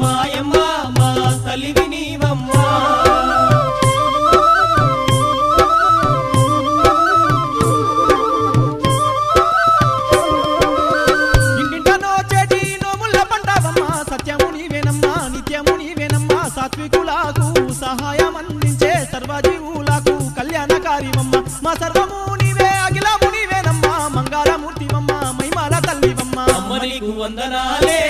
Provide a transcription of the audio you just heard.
మాయమ్మ మా తల్లివి నీవమ్మ ఇంటింటనో చేటి నోముల పంటవమ్మ సత్యము నీవేనమ్మా నిత్యము నీవేనమ్మా సాత్వికులకు సహాయం అందించే సర్వజీవులకు కళ్యాణకారివమ్మ మా సర్వము నీవే అఖిలము నీవేనమ్మా మంగళమూర్తివమ్మ మహిమల తల్లివమ్మ అమ్మ నీకు వందనాలే